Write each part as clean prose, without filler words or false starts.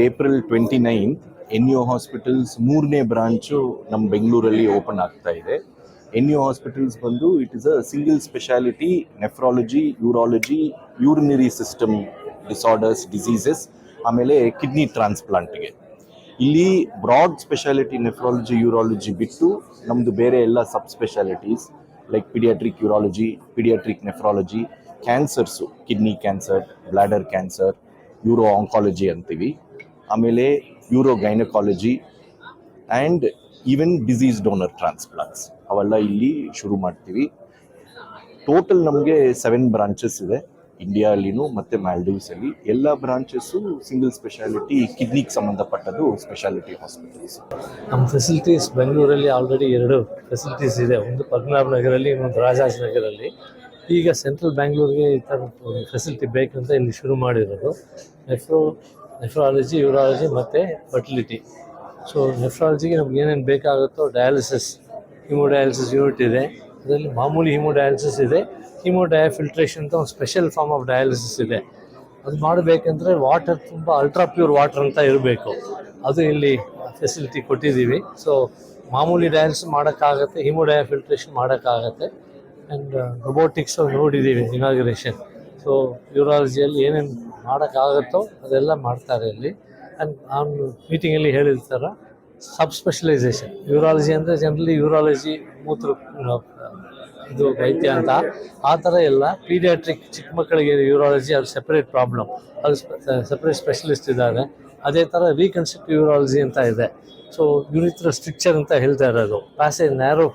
April 29 NU hospitals 3ನೇ branch ನಮ್ಮ ಬೆಂಗಳೂರಲ್ಲಿ ಓಪನ್ ಆಗ್ತಾ ಇದೆ. NU ಹಾಸ್ಪಿಟಲ್ಸ್ ಬಂದು it is a single specialty nephrology, urology, urinary system disorders, diseases, ಆಮೇಲೆ ಕಿಡ್ನಿ ಟ್ರಾನ್ಸ್ಪ್ಲಾಂಟ್ಗೆ. ಇಲ್ಲಿ ಬ್ರಾಡ್ ಸ್ಪೆಷಾಲಿಟಿ ನೆಫ್ರಾಲಜಿ, ಯೂರಾಲಜಿ ಬಿಟ್ಟು ನಮ್ಮದು ಬೇರೆ ಎಲ್ಲ sub specialties like paediatric urology, paediatric nephrology, cancers, kidney cancer, bladder cancer, uro oncology ಅಂತೀವಿ, ಆಮೇಲೆ uro gynaecology and even disease donor transplants ಅವೆಲ್ಲ ಇಲ್ಲಿ ಶುರು ಮಾಡ್ತೀವಿ. ಟೋಟಲ್ ನಮಗೆ 7 ಬ್ರಾಂಚಸ್ ಇದೆ ಇಂಡಿಯಾಲಿನೂ ಮತ್ತು ಮಾಲ್ಡೀವ್ಸಲ್ಲಿ. ಎಲ್ಲ ಬ್ರಾಂಚಸ್ಸು ಸಿಂಗಲ್ ಸ್ಪೆಷಾಲಿಟಿ ಕಿಡ್ನಿಗೆ ಸಂಬಂಧಪಟ್ಟದ್ದು ಸ್ಪೆಷಾಲಿಟಿ ಹಾಸ್ಪಿಟಲ್ಸ್. ನಮ್ಮ ಫೆಸಿಲಿಟೀಸ್ ಬೆಂಗಳೂರಲ್ಲಿ ಆಲ್ರೆಡಿ 2 ಫೆಸಿಲಿಟೀಸ್ ಇದೆ. ಒಂದು ಪದ್ಮನಾಭ ನಗರಲ್ಲಿ, ಇನ್ನೊಂದು ರಾಜಾಜಿನಗರಲ್ಲಿ. ಈಗ ಸೆಂಟ್ರಲ್ ಬ್ಯಾಂಗ್ಳೂರಿಗೆ ಈ ಥರ ಫೆಸಿಲಿಟಿ ಬೇಕಂತ ಇಲ್ಲಿ ಶುರು ಮಾಡಿರೋದು. ನೆಫ್ರಾಲಜಿ, ಯೂರಾಲಜಿ ಮತ್ತು ಫರ್ಟಿಲಿಟಿ. ಸೊ ನೆಫ್ರಾಲಜಿಗೆ ನಮ್ಗೆ ಏನೇನು ಬೇಕಾಗುತ್ತೋ ಡಯಾಲಿಸಿಸ್, ಹಿಮೋಡಯಾಲಿಸಿಸ್ ಯೂನಿಟ್ ಇದೆ. ಅದರಲ್ಲಿ ಮಾಮೂಲಿ ಹಿಮೋಡಯಾಲಿಸಿಸ್ ಇದೆ, ಹಿಮೋಡಯಾಫಿಲ್ಟ್ರೇಷನ್ ಅಂತ ಒಂದು ಸ್ಪೆಷಲ್ ಫಾರ್ಮ್ ಆಫ್ ಡಯಾಲಿಸಿಸ್ ಇದೆ. ಅದು ಮಾಡಬೇಕಂದ್ರೆ ವಾಟರ್ ತುಂಬ ಅಲ್ಟ್ರಾ ಪ್ಯೂರ್ ವಾಟರ್ ಅಂತ ಇರಬೇಕು. ಅದು ಇಲ್ಲಿ ಫೆಸಿಲಿಟಿ ಕೊಟ್ಟಿದ್ದೀವಿ. ಸೊ ಮಾಮೂಲಿ ಡಯಾಲಿಸಿಸ್ ಮಾಡೋಕ್ಕಾಗತ್ತೆ, ಹಿಮೋಡಯಾಫಿಲ್ಟ್ರೇಷನ್ ಮಾಡೋಕ್ಕಾಗತ್ತೆ. ಆ್ಯಂಡ್ ರೊಬೋಟಿಕ್ಸ್ ನೋಡಿದ್ದೀವಿ ಇನಾಗ್ರೇಷನ್. ಸೊ ಯೂರಾಲಜಿಯಲ್ಲಿ ಏನೇನು ಮಾಡೋಕ್ಕಾಗುತ್ತೋ ಅದೆಲ್ಲ ಮಾಡ್ತಾರೆ ಇಲ್ಲಿ. ಆ್ಯಂಡ್ ನಾನು ಮೀಟಿಂಗಲ್ಲಿ ಹೇಳಿರ್ತಾರ ಸಬ್ ಸ್ಪೆಷಲೈಸೇಷನ್. ಯೂರಾಲಜಿ ಅಂದರೆ ಜನರಲಿ ಯೂರಾಲಜಿ ಮೂತ್ರ ಇದು ವೈದ್ಯ ಅಂತ ಆ ಥರ ಎಲ್ಲ. ಪೀಡಿಯಾಟ್ರಿಕ್ ಚಿಕ್ಕ ಮಕ್ಕಳಿಗೆ ಯೂರಾಲಜಿ ಅದು ಸೆಪರೇಟ್ ಪ್ರಾಬ್ಲಮ್, ಅದು ಸೆಪರೇಟ್ ಸ್ಪೆಷಲಿಸ್ಟ್ ಇದ್ದಾರೆ. ಅದೇ ಥರ ರೀಕನ್ಸ್ಟ್ರಕ್ಟಿವ್ ಯೂರಾಲಜಿ ಅಂತ ಇದೆ. ಸೊ ಯೂರಿಥ್ರಲ್ ಸ್ಟ್ರಿಕ್ಚರ್ ಅಂತ ಹೇಳ್ತಾ ಇರೋದು, ಪ್ಯಾಸೇಜ್ ನ್ಯಾರೋ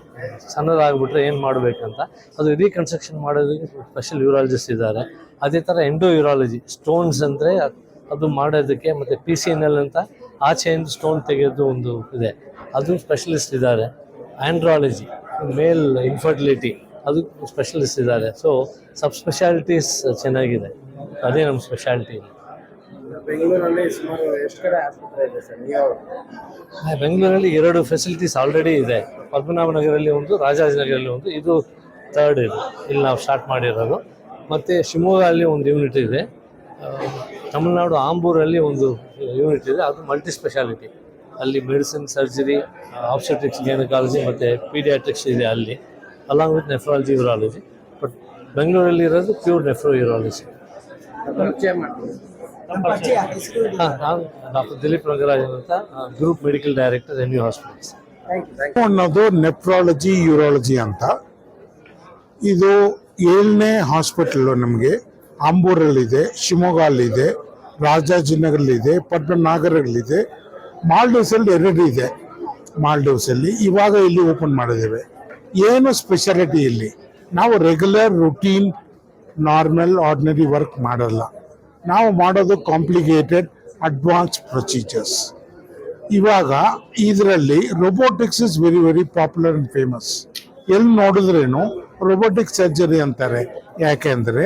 ಸಣ್ಣದಾಗ್ಬಿಟ್ರೆ ಏನು ಮಾಡಬೇಕಂತ ಅದು ರೀಕನ್ಸ್ಟ್ರಕ್ಷನ್ ಮಾಡೋದಕ್ಕೆ ಸ್ಪೆಷಲ್ ಯೂರಾಲಜಿಸ್ಟ್ ಇದ್ದಾರೆ. ಅದೇ ಥರ ಎಂಡೋ ಯೂರಾಲಜಿ, ಸ್ಟೋನ್ಸ್ ಅಂದರೆ ಅದು ಮಾಡೋದಕ್ಕೆ, ಮತ್ತು PCNL ಅಂತ ಆಚೆಯಿಂದ ಸ್ಟೋನ್ ತೆಗೆಯೋದು ಒಂದು ಇದೆ, ಅದು ಸ್ಪೆಷಲಿಸ್ಟ್ ಇದ್ದಾರೆ. ಆ್ಯಂಡ್ರಾಲಜಿ, ಮೇಲ್ ಇನ್ಫರ್ಟಿಲಿಟಿ, ಅದು ಸ್ಪೆಷಲಿಸ್ಟ್ ಇದ್ದಾರೆ. ಸೊ ಸಬ್ ಸ್ಪೆಷಾಲಿಟೀಸ್ ಚೆನ್ನಾಗಿದೆ. ಅದೇ ನಮ್ಮ ಸ್ಪೆಷಾಲಿಟಿ. ಬೆಂಗಳೂರಲ್ಲಿ ಸುಮಾರು ಎಷ್ಟು ಕಡೆ ಆಸ್ಪತ್ರೆ ಇದೆ ಸರ್? ಬೆಂಗಳೂರಲ್ಲಿ 2 ಫೆಸಿಲಿಟೀಸ್ ಆಲ್ರೆಡಿ ಇದೆ. ಪದ್ಮನಾಭ ನಗರಲ್ಲಿ ಒಂದು, ರಾಜಾಜಿನಗರಲ್ಲಿ ಒಂದು. ಇದು 3rd ಇಲ್ಲಿ ನಾವು ಸ್ಟಾರ್ಟ್ ಮಾಡಿರೋದು. ಮತ್ತು ಶಿವಮೊಗ್ಗದಲ್ಲಿ ಒಂದು ಯೂನಿಟ್ ಇದೆ. ತಮಿಳುನಾಡು ಆಂಬೂರಲ್ಲಿ ಒಂದು ಯೂನಿಟ್ ಇದೆ, ಅದು ಮಲ್ಟಿ ಸ್ಪೆಷಾಲಿಟಿ. ಅಲ್ಲಿ ಮೆಡಿಸಿನ್, ಸರ್ಜರಿ, ಆಬ್ಸ್ಟೆಟ್ರಿಕ್ಸ್, ಗೈನಕಾಲಜಿ ಮತ್ತು ಪೀಡಿಯಾಟ್ರಿಕ್ಸ್ ಇದೆ ಅಲ್ಲಿ, along with nephrology, urology. But ಬೆಂಗಳೂರಲ್ಲಿ ಇರೋದು ಪ್ಯೂರ್ ನೆಫ್ರೋ ಯೂರಾಲಜಿ. ನಾನು ಡಾಕ್ಟರ್ ದಿಲೀಪ್ ರಂಗರಾಜನ್ ಅಂತ, group medical director NU hospitals. ಅನ್ನೋದು ನೆಫ್ರಾಲಜಿ, ಯೂರಾಲಜಿ ಅಂತ. ಇದು 7ನೇ ಹಾಸ್ಪಿಟಲ್ ನಮಗೆ. ಆಂಬೂರಲ್ಲಿದೆ, ಶಿವಮೊಗ್ಗಲ್ಲಿದೆ, ರಾಜಾಜಿನಗರಲ್ಲಿದೆ, ಪದ್ಮನಾಭರಲ್ಲಿದೆ, ಮಾಲ್ಡೀವ್ಸಲ್ಲಿ 2 ಇದೆ. ಮಾಲ್ಡೀವ್ಸಲ್ಲಿ ಇವಾಗ ಇಲ್ಲಿ ಓಪನ್ ಮಾಡಿದ್ದೇವೆ. ಏನು ಸ್ಪೆಷಾಲಿಟಿ ಇಲ್ಲಿ ನಾವು regular routine normal ordinary work ಮಾಡಲ್ಲ. ನಾವು ಮಾಡೋದು ಕಾಂಪ್ಲಿಕೇಟೆಡ್ ಅಡ್ವಾನ್ಸ್ ಪ್ರೊಸೀಜರ್ಸ್. ಇವಾಗ ಇದರಲ್ಲಿ robotics is very very popular and famous. ಎಲ್ಲಿ ನೋಡಿದ್ರೇನು ರೊಬೋಟಿಕ್ ಸರ್ಜರಿ ಅಂತಾರೆ. ಯಾಕೆಂದರೆ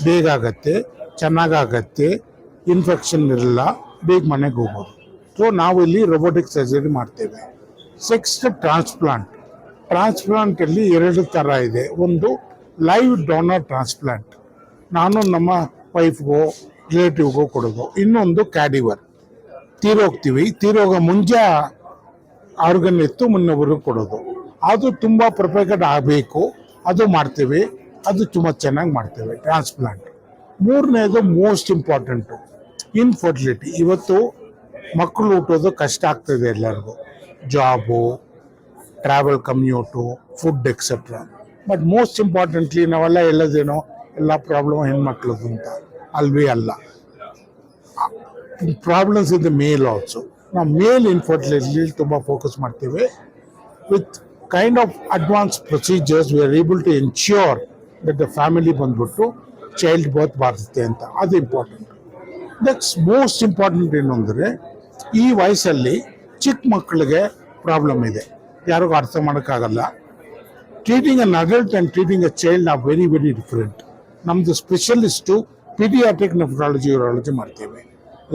ಬೇಗ ಆಗತ್ತೆ, ಚೆನ್ನಾಗಾಗತ್ತೆ, ಇನ್ಫೆಕ್ಷನ್ ಇರಲ್ಲ, ಬೇಗ ಮನೆಗೆ ಹೋಗೋದು. ಸೊ ನಾವು ಇಲ್ಲಿ ರೊಬೋಟಿಕ್ ಸರ್ಜರಿ ಮಾಡ್ತೇವೆ. ನೆಕ್ಸ್ಟ್ ಟ್ರಾನ್ಸ್ಪ್ಲಾಂಟಲ್ಲಿ 2 ಥರ ಇದೆ. ಒಂದು ಲೈವ್ ಡೋನರ್ ಟ್ರಾನ್ಸ್ಪ್ಲಾಂಟ್, ನಾನು ನಮ್ಮ ವೈಫ್ಗೋ ರಿಲೇಟಿವ್ಗೋ ಕೊಡೋದು. ಇನ್ನೊಂದು ಕ್ಯಾಡಿವರ್, ತೀರೋಗ ಮುಂಚೆ ಆರ್ಗನ್ ಎತ್ತು ಮುನ್ನೊಬ್ಬರಿಗೆ ಕೊಡೋದು. ಅದು ತುಂಬ ಪರ್ಫೆಕ್ಟ್ ಆಗಬೇಕು, ಅದು ಮಾಡ್ತೇವೆ. ಅದು ತುಂಬ ಚೆನ್ನಾಗಿ ಮಾಡ್ತೇವೆ ಟ್ರಾನ್ಸ್ಪ್ಲಾಂಟ್. 3ನೇದು ಮೋಸ್ಟ್ ಇಂಪಾರ್ಟೆಂಟು ಇನ್ಫರ್ಟಿಲಿಟಿ. ಇವತ್ತು ಮಕ್ಕಳು ಹುಟ್ಟೋದು ಕಷ್ಟ ಆಗ್ತದೆ ಎಲ್ಲರಿಗೂ, job, travel, commute, food et cetera. But most importantly ನಾವೆಲ್ಲ ಹೇಳೋದೇನೋ ಎಲ್ಲ ಪ್ರಾಬ್ಲಮ್ ಹೆಣ್ಮಕ್ಳದ್ದು ಅಂತ. ಅಲ್ವೇ ಅಲ್ಲ, problems in the male also. ನಾವು ಮೇಲ್ ಇನ್ಫರ್ಟಿಲಿಟಿ ತುಂಬ ಫೋಕಸ್ ಮಾಡ್ತೇವೆ. With kind of advance procedures we are able to ensure that the family ಬಂದ್ಬಿಟ್ಟು ಚೈಲ್ಡ್ ಬರ್ತ್ ಬರುತ್ತೆ ಅಂತ. ಅದು ಇಂಪಾರ್ಟೆಂಟ್. ನೆಕ್ಸ್ಟ್ ಮೋಸ್ಟ್ ಇಂಪಾರ್ಟೆಂಟ್ ಏನು ಅಂದರೆ, ಈ ವಯಸ್ಸಲ್ಲಿ ಚಿಕ್ಕ ಮಕ್ಕಳಿಗೆ ಪ್ರಾಬ್ಲಮ್ ಇದೆ, ಯಾರಿಗೂ ಅರ್ಥ ಮಾಡೋಕ್ಕಾಗಲ್ಲ. Treating an adult and treating a child are very very different. ನಮ್ಮದು ಸ್ಪೆಷಲಿಸ್ಟು ಪೀಡಿಯಾಟ್ರಿಕ್ ನೆಫ್ರಾಲಜಿ, ಯೂರಾಲಜಿ ಮಾಡ್ತೇವೆ.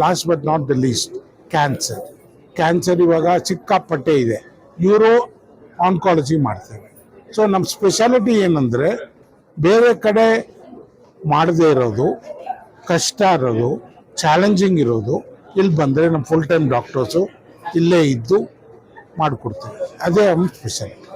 Last but not the least cancer ಇವಾಗ ಸಿಕ್ಕಾಪಟ್ಟೆ ಇದೆ, ಯೂರೋ ಆಂಕಾಲಜಿ ಮಾಡ್ತೇವೆ. ಸೊ ನಮ್ಮ ಸ್ಪೆಷಾಲಿಟಿ ಏನಂದರೆ, ಬೇರೆ ಕಡೆ ಮಾಡದೇ ಇರೋದು, ಕಷ್ಟ ಇರೋದು, ಚಾಲೆಂಜಿಂಗ್ ಇರೋದು, ಇಲ್ಲಿ ಬಂದರೆ ನಮ್ಮ ಫುಲ್ ಟೈಮ್ ಡಾಕ್ಟರ್ಸು ಇಲ್ಲೇ ಇದ್ದು ಮಾಡಿಕೊಡ್ತೀವಿ. ಅದೇ ನಮ್ಮ ಸ್ಪೆಷಲ್.